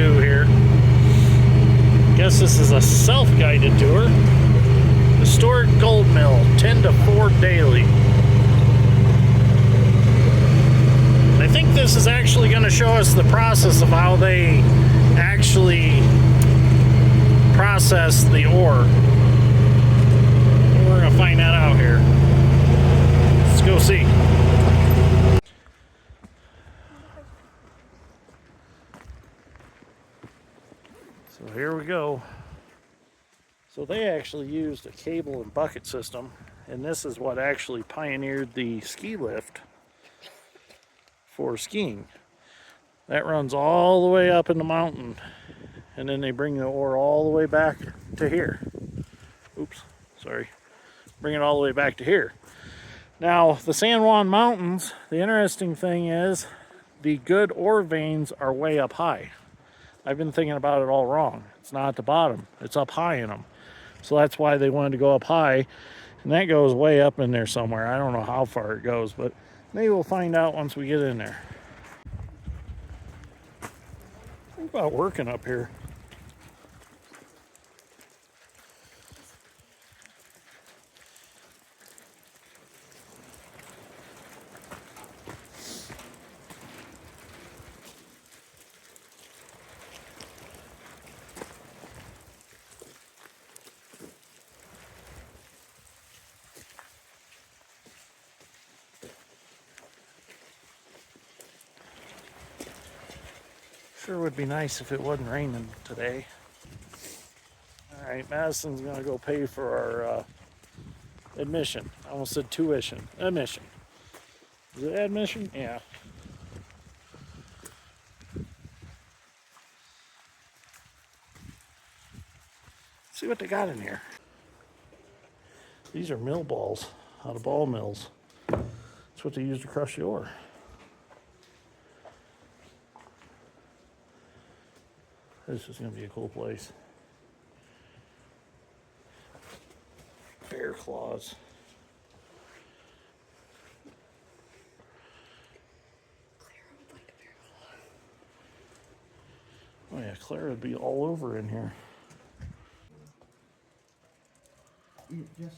do here. Guess this is a self-guided tour. Historic Gold Mill, 10 to 4 daily. I think this is actually going to show us the process of how they actually process the ore. We're going to find that out here. Let's go see. So here we go. So they actually used a cable and bucket system, and this is what actually pioneered the ski lift for skiing. That runs all the way up in the mountain, and then they bring the ore all the way back to here. Oops, sorry. Bring it all the way back to here. Now, the San Juan Mountains, the interesting thing is the good ore veins are way up high. I've been thinking about it all wrong. It's not at the bottom, it's up high in them. So that's why they wanted to go up high, and that goes way up in there somewhere. I don't know how far it goes, but maybe we'll find out once we get in there. Think about working up here. Sure would be nice if it wasn't raining today. All right, Madison's gonna go pay for our admission. I almost said tuition. Admission. Is it admission? Yeah. See what they got in here. These are mill balls out of ball mills. That's what they use to crush the ore. This is going to be a cool place. Bear claws. Clara would like a bear claw. Oh yeah, Clara would be all over in here. Just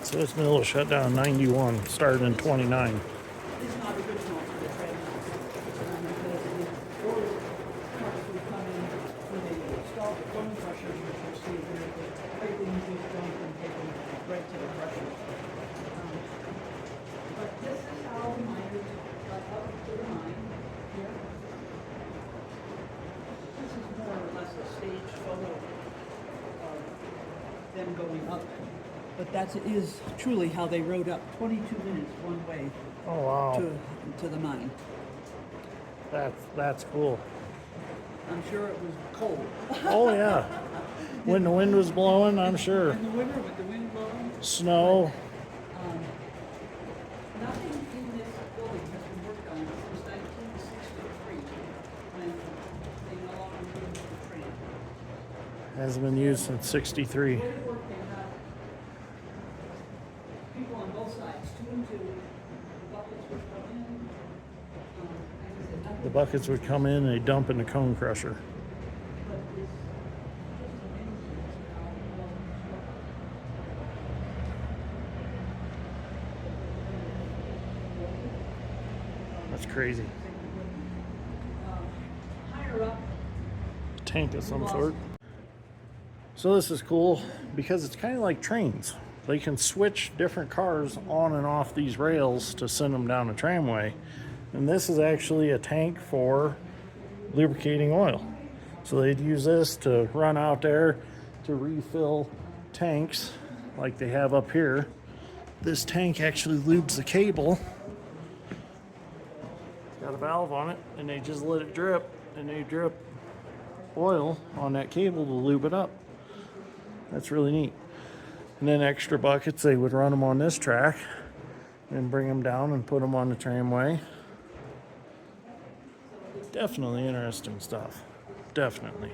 So this mill was shut down in 91, started in 29. it's not original to the trade because the ore trucks would come in when they installed the cone crushers, which you see here, everything was dumped and taken right to the crusher. But this is how the miners got up to the mine here. This is more or less a staged photo of them going up. But that is truly how they rode up 22 minutes one way Oh wow, to the mine. that's cool. I'm sure it was cold. Oh yeah, when the wind was blowing, I'm sure. In the winter with the wind blowing. Snow. Nothing in this building has been worked on since 1963 when they no longer moved the train. Hasn't been used since 63. They had people on both sides, 2 and 2. The buckets would come in. The buckets would come in and they dump in the cone crusher. That's crazy. Higher up, Tank of some sort. So this is cool because it's kind of like trains. They can switch different cars on and off these rails to send them down a tramway. And this is actually a tank for lubricating oil. So they'd use this to run out there to refill tanks like they have up here. This tank actually lubes the cable. Got a valve on it, and they just let it drip, and they drip oil on that cable to lube it up. That's really neat. And then extra buckets, they would run them on this track and bring them down and put them on the tramway. Definitely interesting stuff. Definitely.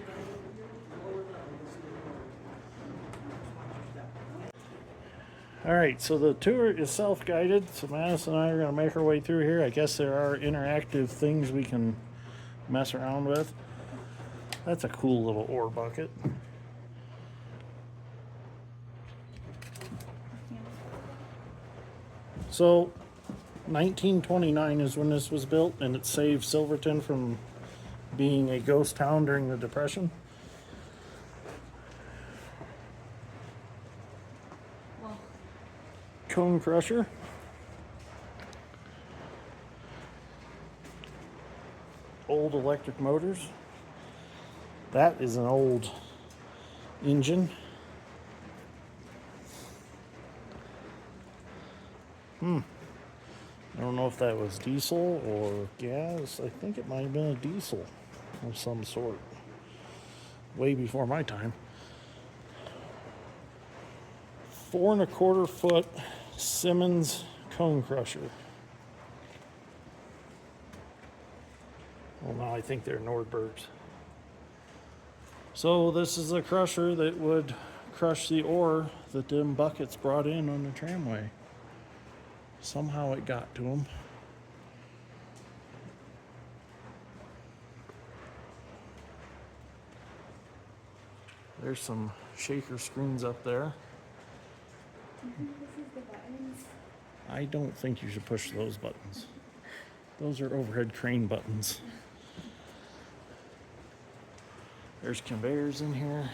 All right, so the tour is self-guided. So Madison and I are going to make our way through here. I guess there are interactive things we can mess around with. That's a cool little ore bucket. So 1929 is when this was built, and it saved Silverton from being a ghost town during the Depression. Well, Cone crusher. Old electric motors. That is an old engine. I don't know if that was diesel or gas. I think it might have been a diesel of some sort. Way before my time. 4.25 foot Simmons cone crusher. Well, now I think they're Nordbergs. So this is a crusher that would crush the ore that them buckets brought in on the tramway. Somehow it got to them. There's some shaker screens up there. this is the buttons. I don't think you should push those buttons. Those are overhead crane buttons. There's conveyors in here.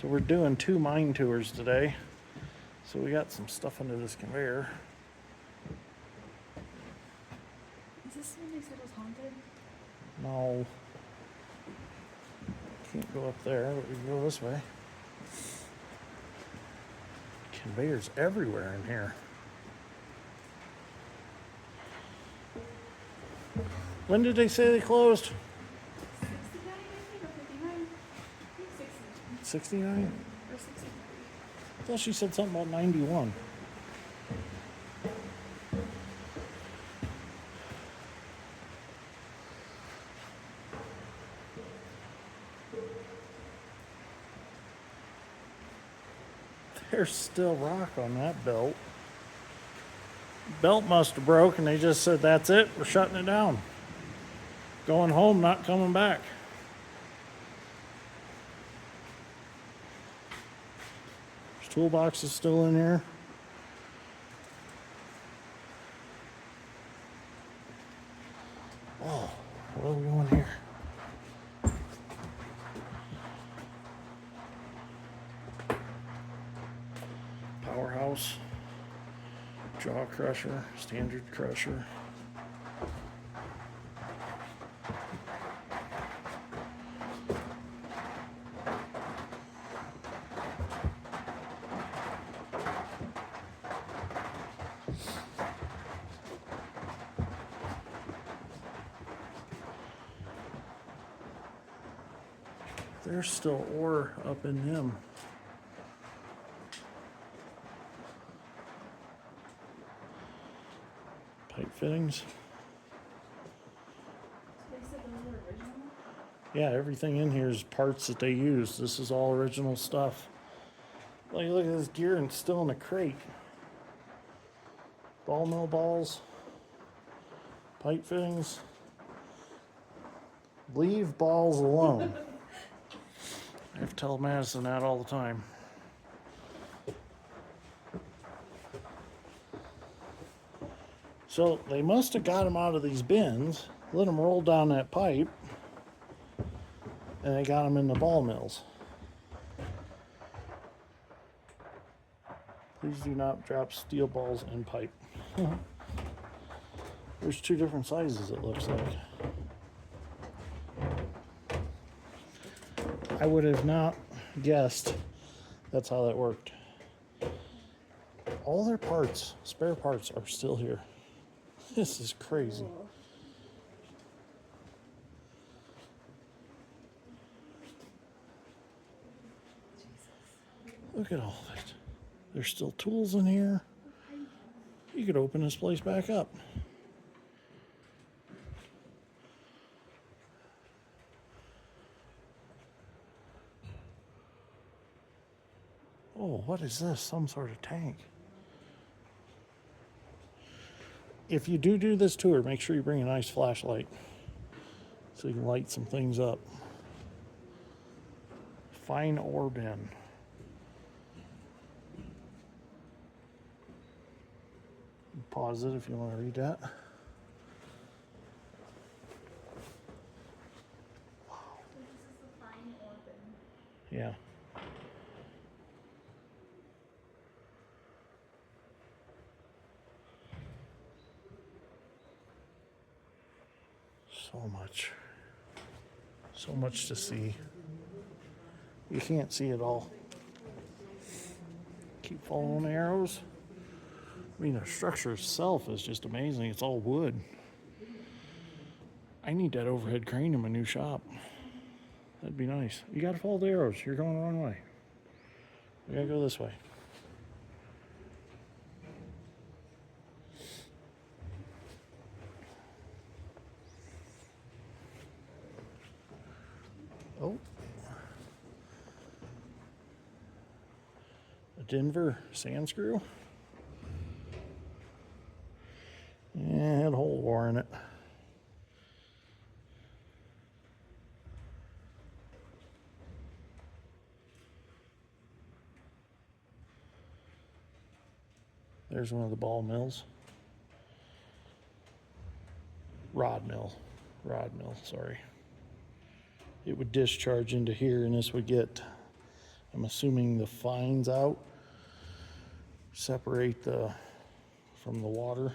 So we're doing 2 mine tours today. So we got some stuff under this conveyor. Is this one they said was haunted? No. Can't go up there, but we can go this way. Conveyors everywhere in here. When did they say they closed? 69, I think, or 59. I think 69. 69? Or 63. I thought she said something about 91. There's still rock on that belt. Belt must have broke and they just said, that's it, we're shutting it down. Going home, not coming back. There's toolboxes still in here. Oh, what are we doing here? Powerhouse. Jaw crusher, standard crusher. There's still ore up in him. Pipe fittings. They said those were original? Yeah, everything in here is parts that they use. This is all original stuff. Like, look at this gear and it's still in the crate. Ball mill balls. Pipe fittings. Leave balls alone. I have to tell Madison that all the time. So they must have got them out of these bins, let them roll down that pipe, and they got them in the ball mills. Please do not drop steel balls in pipe. There's 2 different sizes, it looks like. I would have not guessed that's how that worked. All their parts, spare parts, are still here. This is crazy. Cool. Look at all of it. There's still tools in here. You could open this place back up. Oh, what is this? Some sort of tank. If you do this tour, make sure you bring a nice flashlight so you can light some things up. Fine ore bin. Pause it if you want to read that. This is the fine organ. Yeah. So much to see. You can't see it all. Keep following the arrows. I mean, the structure itself is just amazing. It's all wood. I need that overhead crane in my new shop. That'd be nice. You gotta follow the arrows. You're going the wrong way. We gotta go this way. Oh. A Denver sand screw. Yeah, it had a hole war in it. There's one of the ball mills. Rod mill, sorry. It would discharge into here and this would get, I'm assuming, the fines out, separate from the water.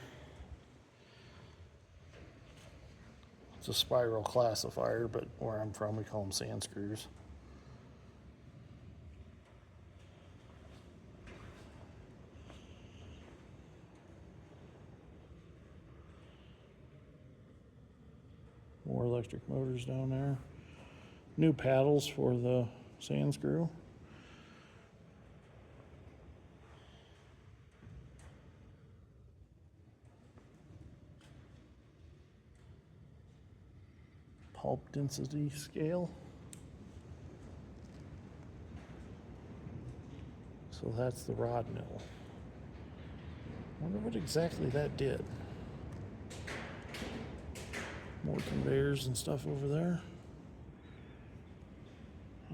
It's a spiral classifier, but where I'm from, we call them sand screws. More electric motors down there. New paddles for the sand screw. Pulp density scale. So that's the rod mill. Wonder what exactly that did. More conveyors and stuff over there.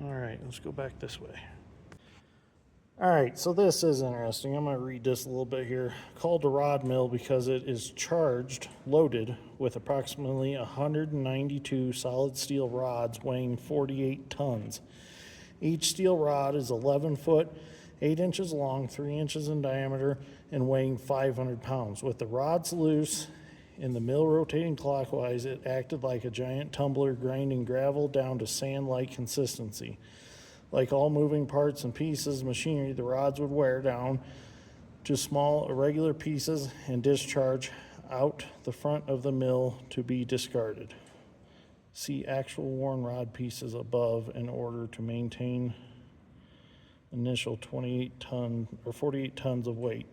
All right, let's go back this way. All right, so this is interesting. I'm going to read this a little bit here. Called a rod mill because it is loaded with approximately 192 solid steel rods weighing 48 tons. Each steel rod is 11 foot, 8 inches long, 3 inches in diameter, and weighing 500 pounds. With the rods loose and the mill rotating clockwise, it acted like a giant tumbler grinding gravel down to sand-like consistency. Like all moving parts and pieces of machinery, the rods would wear down to small, irregular pieces and discharge out the front of the mill to be discarded. See actual worn rod pieces above in order to maintain initial 48 tons of weight.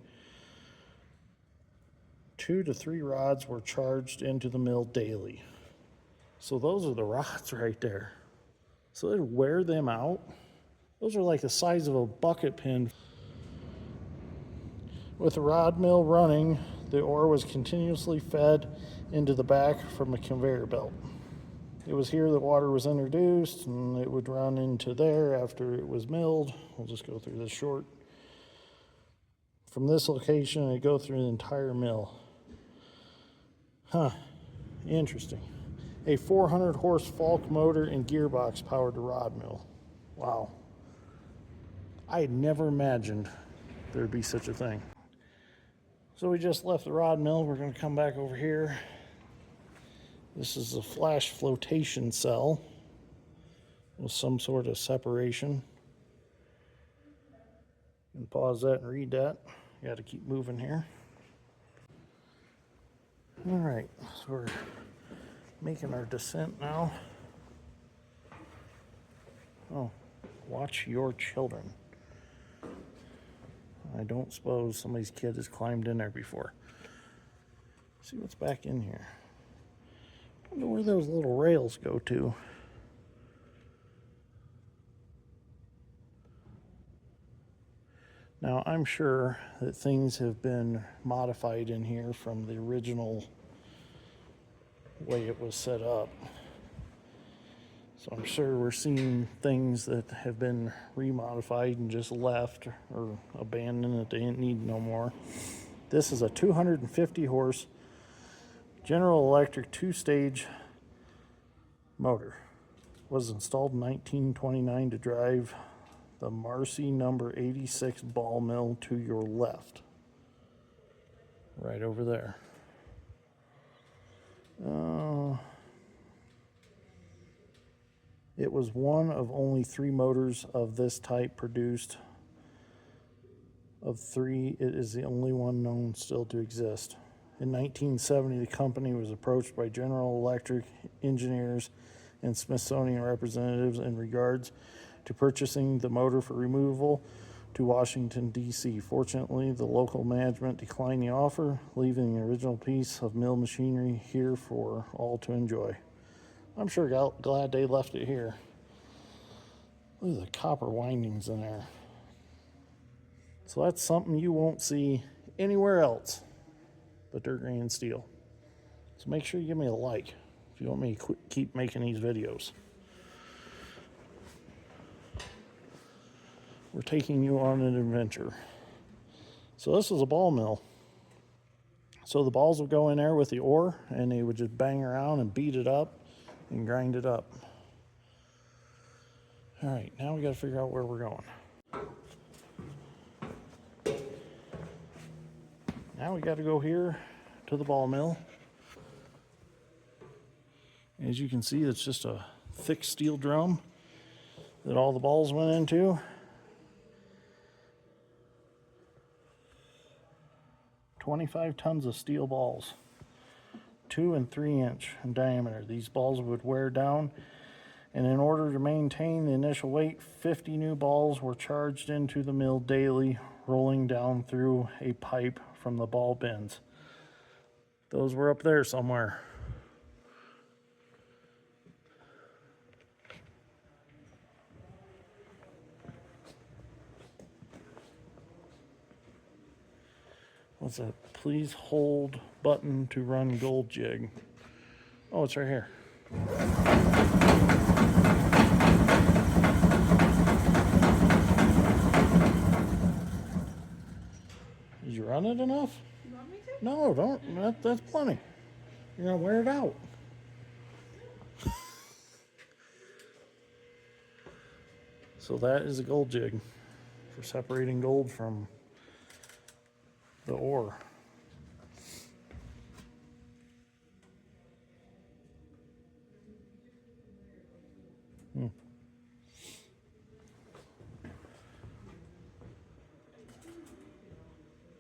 2 to 3 rods were charged into the mill daily. So those are the rods right there. So they'd wear them out. Those are like the size of a bucket pin. With the rod mill running, the ore was continuously fed into the back from a conveyor belt. It was here that water was introduced, and it would run into there after it was milled. We'll just go through this short. From this location, it'd go through the entire mill. Interesting. A 400 horse Falk motor and gearbox powered the rod mill. Wow. I had never imagined there'd be such a thing. So we just left the rod mill. We're going to come back over here. This is a flash flotation cell with some sort of separation. You can pause that and read that. You got to keep moving here. All right, so we're making our descent now. Oh, watch your children. I don't suppose somebody's kid has climbed in there before. Let's see what's back in here. I wonder where those little rails go to. Now, I'm sure that things have been modified in here from the original way it was set up. So I'm sure we're seeing things that have been remodified and just left or abandoned that they didn't need no more. This is a 250 horse General Electric 2-stage motor. Was installed in 1929 to drive the Marcy number 86 ball mill to your left. Right over there. It was one of only 3 motors of this type produced. Of 3, it is the only one known still to exist. In 1970, the company was approached by General Electric engineers and Smithsonian representatives in regards to purchasing the motor for removal to Washington, D.C. Fortunately, the local management declined the offer, leaving the original piece of mill machinery here for all to enjoy. I'm sure glad they left it here. Look at the copper windings in there. So that's something you won't see anywhere else but dirt grain and steel. So make sure you give me a like if you want me to keep making these videos. We're taking you on an adventure. So this is a ball mill. So the balls would go in there with the ore and they would just bang around and beat it up and grind it up. All right, now we got to figure out where we're going. Now we got to go here to the ball mill. As you can see, it's just a thick steel drum that all the balls went into. 25 tons of steel balls, 2 and 3 inch in diameter. These balls would wear down, and in order to maintain the initial weight, 50 new balls were charged into the mill daily, rolling down through a pipe from the ball bins. Those were up there somewhere. What's that? Please hold button to run gold jig. Oh, it's right here. Did you run it enough? You want me to? No, don't. That's plenty. You're gonna wear it out. So that is a gold jig for separating gold from the ore.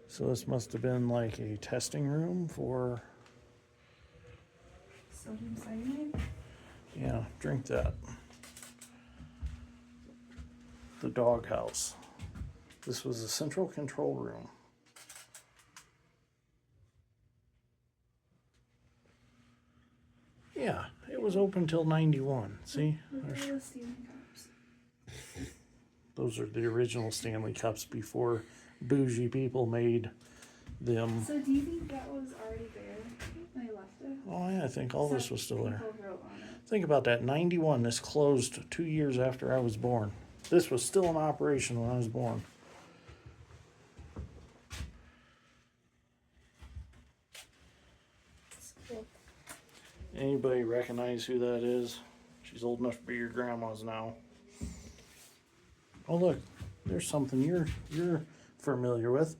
So this must have been like a testing room for, Sodium cyanide. yeah, drink that. The doghouse. This was a central control room. Yeah, it was open till 91. See? Look at all the Stanley cups. Those are the original Stanley Cups before bougie people made them. So do you think that was already there when I left it? Oh yeah, I think all this was still there. People wrote on it. Think about that, 91, this closed 2 years after I was born. This was still in operation when I was born. It's cool. Anybody recognize who that is? She's old enough to be your grandma's now. Oh look, there's something you're familiar with.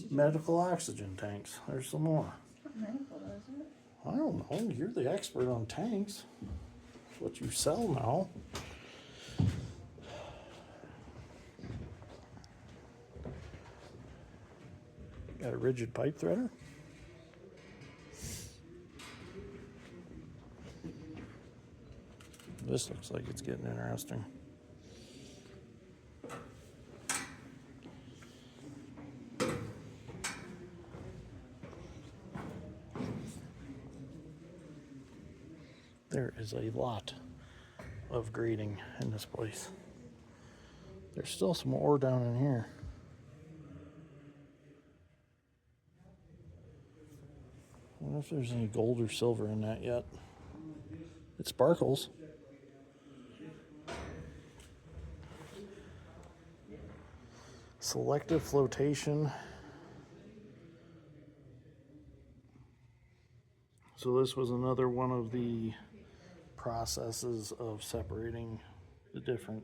Medical oxygen tanks. There's some more. Not medical, does it? I don't know. You're the expert on tanks. That's what you sell now. Got a rigid pipe threader. This looks like it's getting interesting. There is a lot of grading in this place. There's still some ore down in here. if there's any gold or silver in that yet. It sparkles. Selective flotation. So this was another one of the processes of separating the different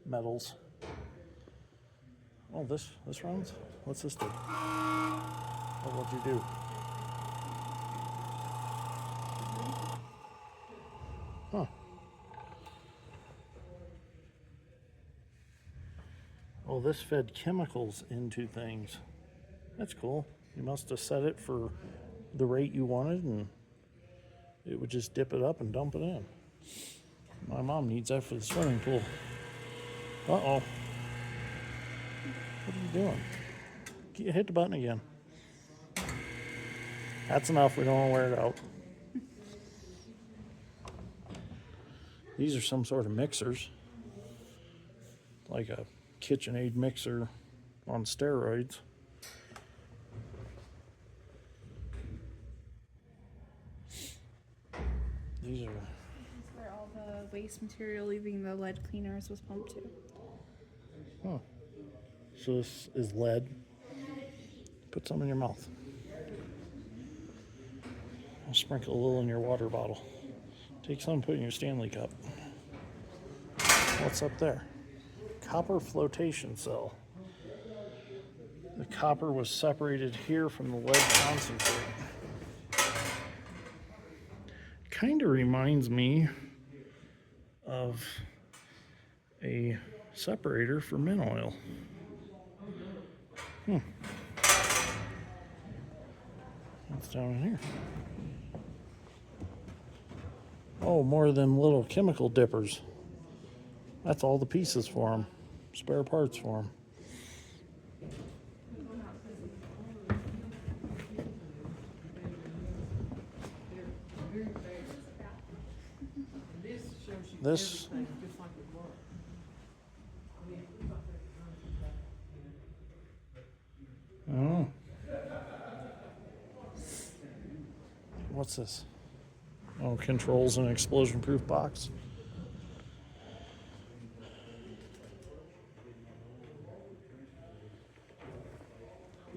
metals. Oh, this runs? What's this do? Oh, what'd you do? Huh. Oh, this fed chemicals into things. That's cool. You must have set it for the rate you wanted and it would just dip it up and dump it in. My mom needs that for the swimming pool. Uh-oh. What are you doing? Hit the button again. That's enough. We don't want to wear it out. These are some sort of mixers. Like a KitchenAid mixer on steroids. These are... This is where all the waste material leaving the lead cleaners was pumped to. Huh. So this is lead. Put some in your mouth. I'll sprinkle a little in your water bottle. Take some, put it in your Stanley cup. What's up there? Copper flotation cell. The copper was separated here from the lead concentrate. Kind of reminds me of a separator for mint oil. What's down in here? Oh, more than little chemical dippers. That's all the pieces for them. Spare parts for them. This oh. What's this? Oh, controls an explosion-proof box.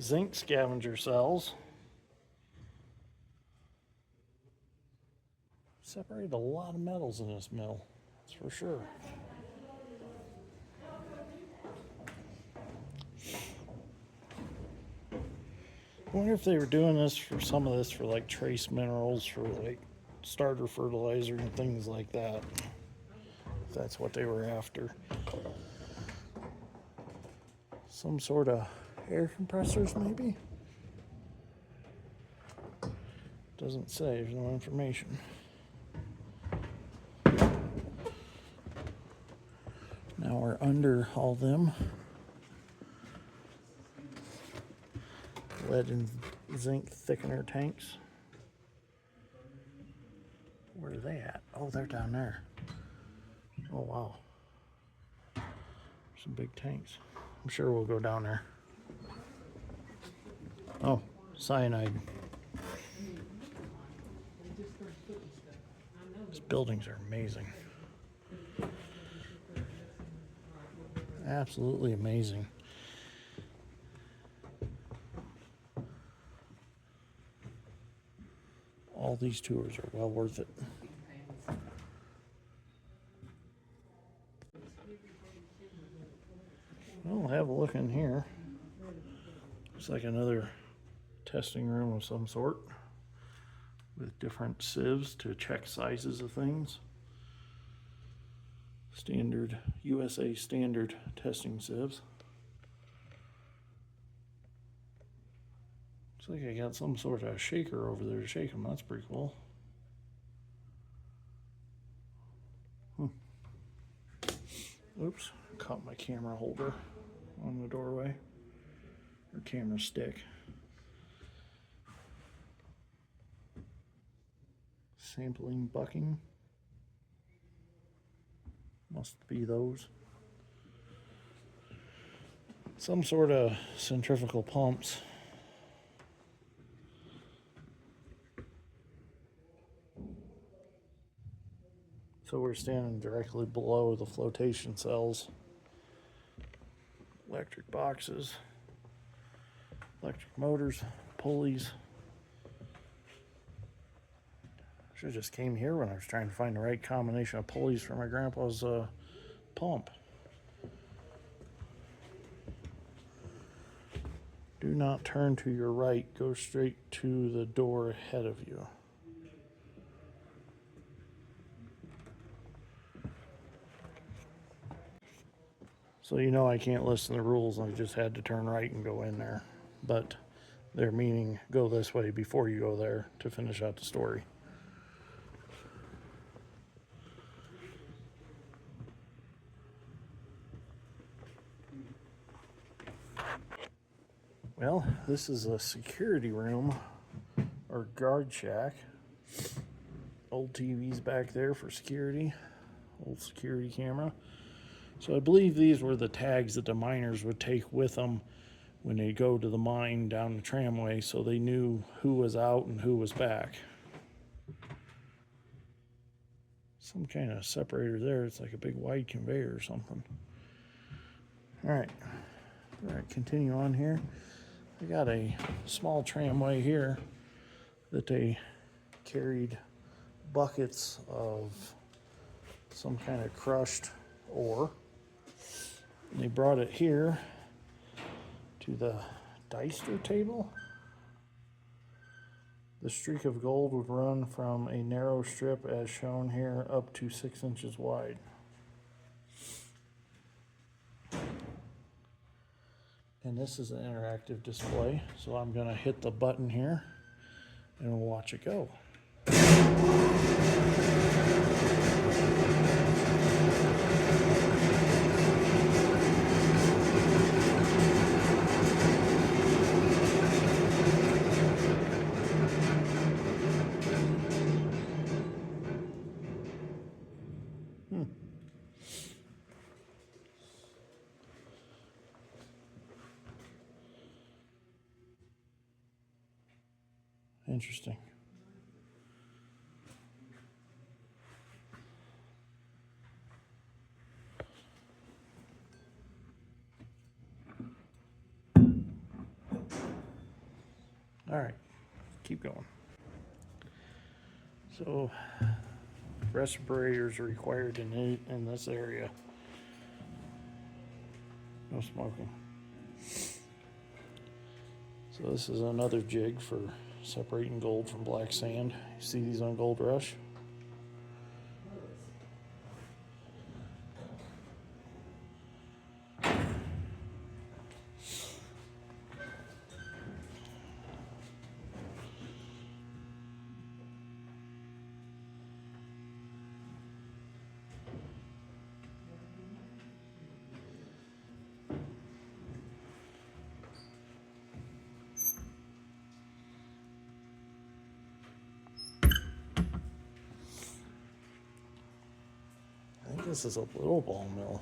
Zinc scavenger cells. Separated a lot of metals in this mill, that's for sure. I wonder if they were doing this for some of this for like trace minerals for like starter fertilizer and things like that. If that's what they were after. Some sort of air compressors maybe? Doesn't say, there's no information. Now we're under all them. Lead and zinc thickener tanks. Where are they at? Oh, they're down there. Oh, wow. Some big tanks. I'm sure we'll go down there. Oh, cyanide. These buildings are amazing. Absolutely amazing. All these tours are well worth it. We'll have a look in here. Looks like another testing room of some sort with different sieves to check sizes of things. Standard USA standard testing sieves. Looks like I got some sort of shaker over there to shake them. That's pretty cool. Oops, caught my camera holder on the doorway, or camera stick. Sampling bucking. Must be those. Some sort of centrifugal pumps. So we're standing directly below the flotation cells. Electric boxes, electric motors, pulleys. Should have just came here when I was trying to find the right combination of pulleys for my grandpa's pump. Do not turn to your right. Go straight to the door ahead of you. So you know I can't listen to the rules. I just had to turn right and go in there. But they're meaning go this way before you go there to finish out the story. Well, this is a security room or guard shack. Old TVs back there for security. Old security camera. So I believe these were the tags that the miners would take with them when they go to the mine down the tramway, so they knew who was out and who was back. Some kind of separator there. It's like a big wide conveyor or something. All right, continue on here. I got a small tramway here that they carried buckets of some kind of crushed ore. And they brought it here to the Deister table. The streak of gold would run from a narrow strip as shown here up to 6 inches wide. And this is an interactive display, so I'm going to hit the button here and we'll watch it go. Interesting. All right, keep going. So, respirators are required in this area. No smoking. So this is another jig for separating gold from black sand. You see these on Gold Rush? I think this is a little ball mill.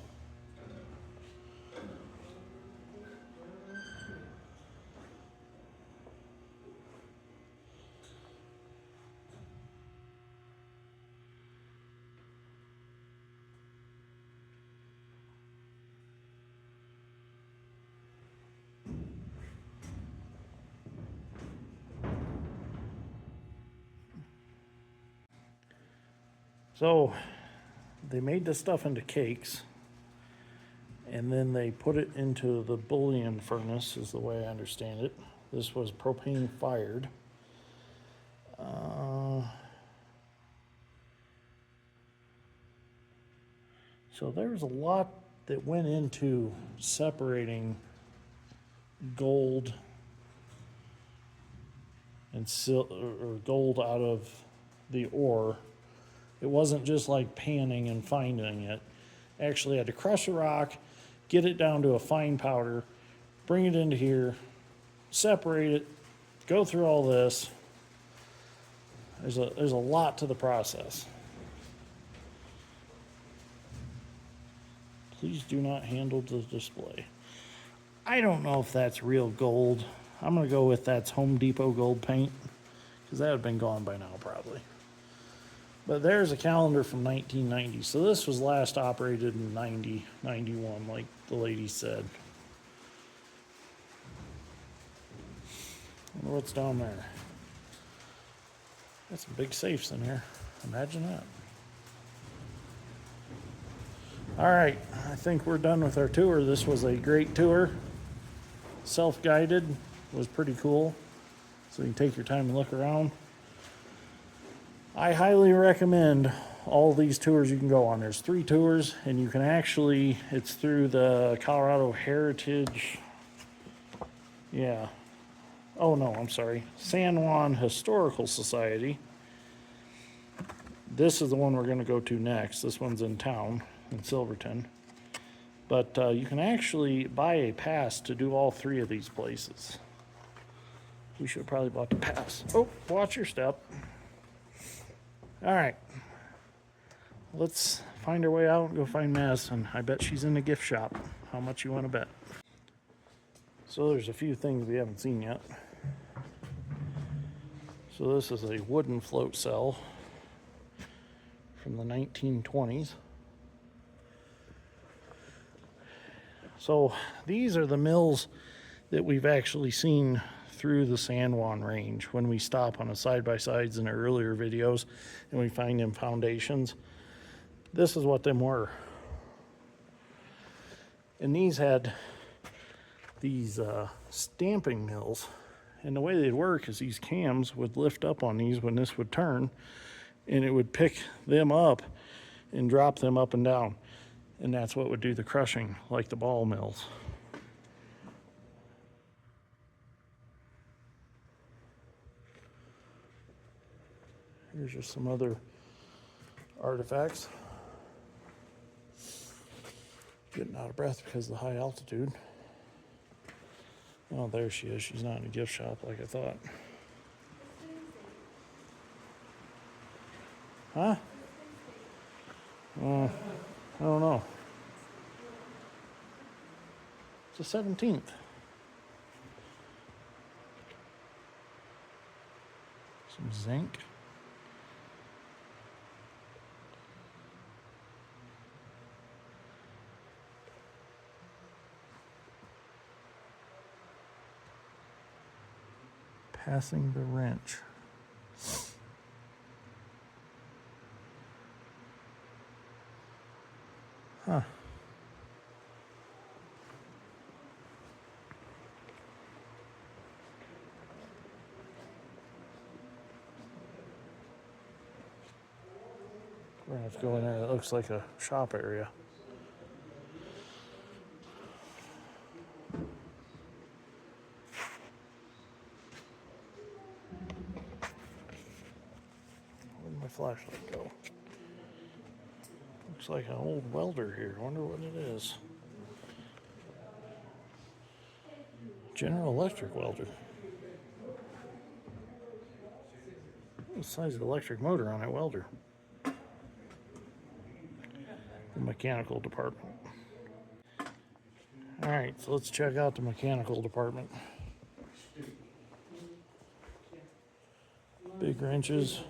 So they made this stuff into cakes and then they put it into the bullion furnace, is the way I understand it. This was propane fired. So there's a lot that went into separating gold and or gold out of the ore. It wasn't just like panning and finding it. Actually had to crush a rock, get it down to a fine powder, bring it into here, separate it, go through all this. There's a lot to the process. Please do not handle the display. I don't know if that's real gold. I'm going to go with that's Home Depot gold paint, because that would have been gone by now probably. But there's a calendar from 1990. So this was last operated in 90, 91, like the lady said. Wonder what's down there. Got some big safes in here. Imagine that. All right, I think we're done with our tour. This was a great tour. Self-guided, was pretty cool. So you can take your time and look around. I highly recommend all these tours you can go on. There's 3 tours, and you can actually, it's through the Colorado Heritage, yeah. Oh no, I'm sorry. San Juan Historical Society. This is the one we're going to go to next. This one's in town, in Silverton. But you can actually buy a pass to do all 3 of these places. We should have probably bought the pass. Oh, watch your step. All right. Let's find our way out and go find Madison. I bet she's in the gift shop. How much you want to bet? So there's a few things we haven't seen yet. So this is a wooden float cell from the 1920s. So these are the mills that we've actually seen through the San Juan range when we stop on the side-by-sides in the earlier videos and we find them foundations. This is what them were. And these had these stamping mills. And the way they'd work is these cams would lift up on these when this would turn, and it would pick them up and drop them up and down. And that's what would do the crushing, like the ball mills. Here's just some other artifacts. Getting out of breath because of the high altitude. Oh, there she is. She's not in a gift shop like I thought. Huh? I don't know. It's the 17th. Some zinc. Passing the wrench. Huh. We're gonna have to go in there. It looks like a shop area. Where'd my flashlight go? Looks like an old welder here. I wonder what it is. General Electric welder. What size of the electric motor on that welder? The mechanical department. All right, so let's check out the mechanical department. Big wrenches,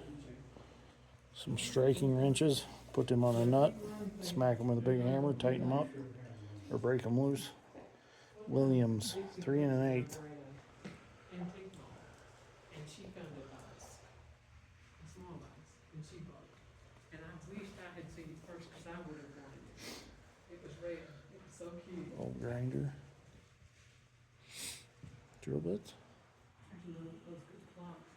some striking wrenches. Put them on a nut, smack them with a big hammer, tighten them up, or break them loose. Williams, 3 1/8. And she found a box, a small box, and she bought it. And I wished I had seen it first because I would have wanted it. It was rare. It was so cute. Old grinder. Drill bits. Those good clocks.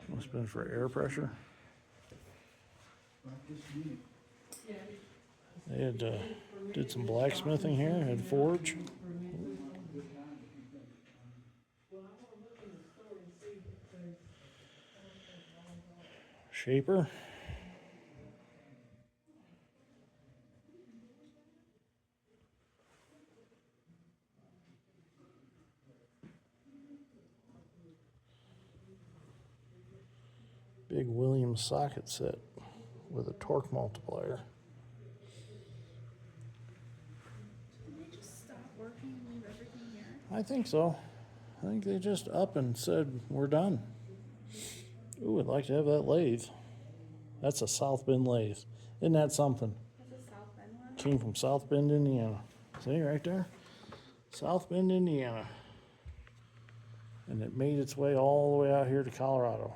Must have been for air pressure. They had did some blacksmithing here. Had forge. Shaper. Big Williams socket set with a torque multiplier. Did they just stop working and leave everything here? I think so. I think they just up and said, we're done. Ooh, I'd like to have that lathe. That's a South Bend lathe. Isn't that something? That's a South Bend one. Came from South Bend, Indiana. See right there? South Bend, Indiana. And it made its way all the way out here to Colorado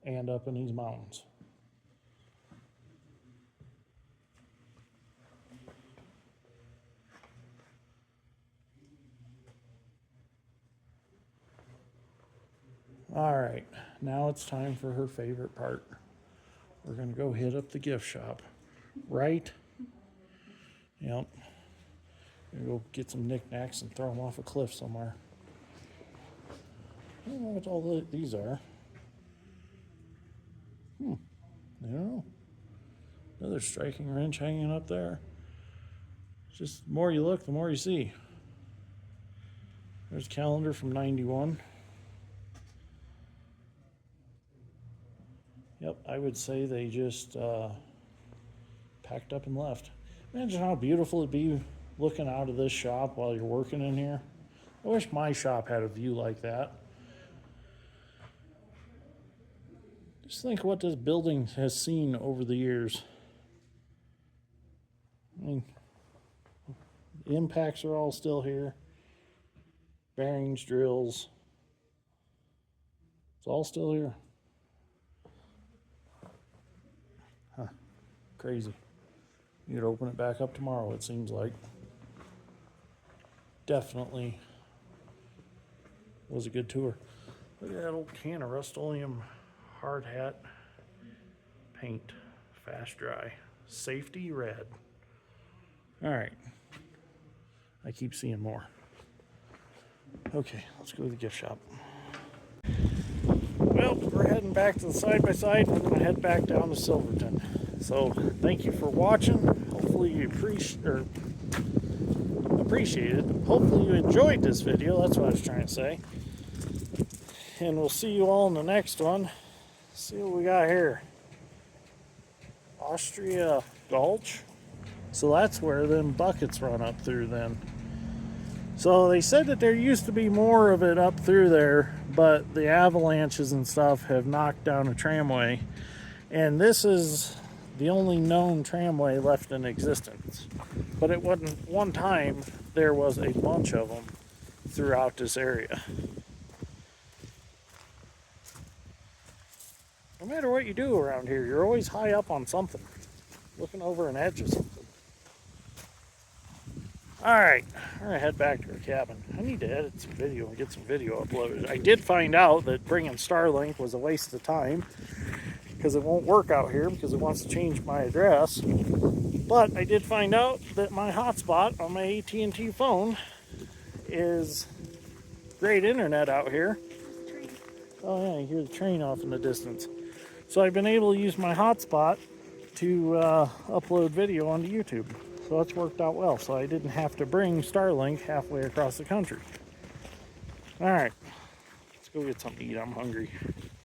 and up in these mountains. All right, now it's time for her favorite part. We're gonna go hit up the gift shop, right? Yep. Gonna go get some knickknacks and throw them off a cliff somewhere. I don't know what all these are. I don't know. Another striking wrench hanging up there. Just the more you look, the more you see. There's a calendar from 91. Yep, I would say they just packed up and left. Imagine how beautiful it'd be looking out of this shop while you're working in here. I wish my shop had a view like that. Just think what this building has seen over the years. I mean, the impacts are all still here. Bearings, drills. It's all still here. Huh. Crazy. You could open it back up tomorrow, it seems like. Definitely was a good tour. Look at that old can of Rust-Oleum hard hat paint. Fast dry. Safety red. All right. I keep seeing more. Okay, let's go to the gift shop. Well, we're heading back to the side-by-side. We're going to head back down to Silverton. So, thank you for watching. Hopefully you appreciate it. Hopefully you enjoyed this video. That's what I was trying to say. And we'll see you all in the next one. See what we got here. Austria Gulch. So that's where them buckets run up through then. So they said that there used to be more of it up through there, but the avalanches and stuff have knocked down a tramway. And this is the only known tramway left in existence. But at one time, there was a bunch of them throughout this area. No matter what you do around here, you're always high up on something, looking over an edge of something. Alright, we're going to head back to our cabin. I need to edit some video and get some video uploaded. I did find out that bringing Starlink was a waste of time because it won't work out here because it wants to change my address. But I did find out that my hotspot on my AT&T phone is great internet out here. Oh yeah, you hear the train off in the distance. So I've been able to use my hotspot to upload video onto YouTube. So that's worked out well. So I didn't have to bring Starlink halfway across the country. All right, let's go get something to eat. I'm hungry.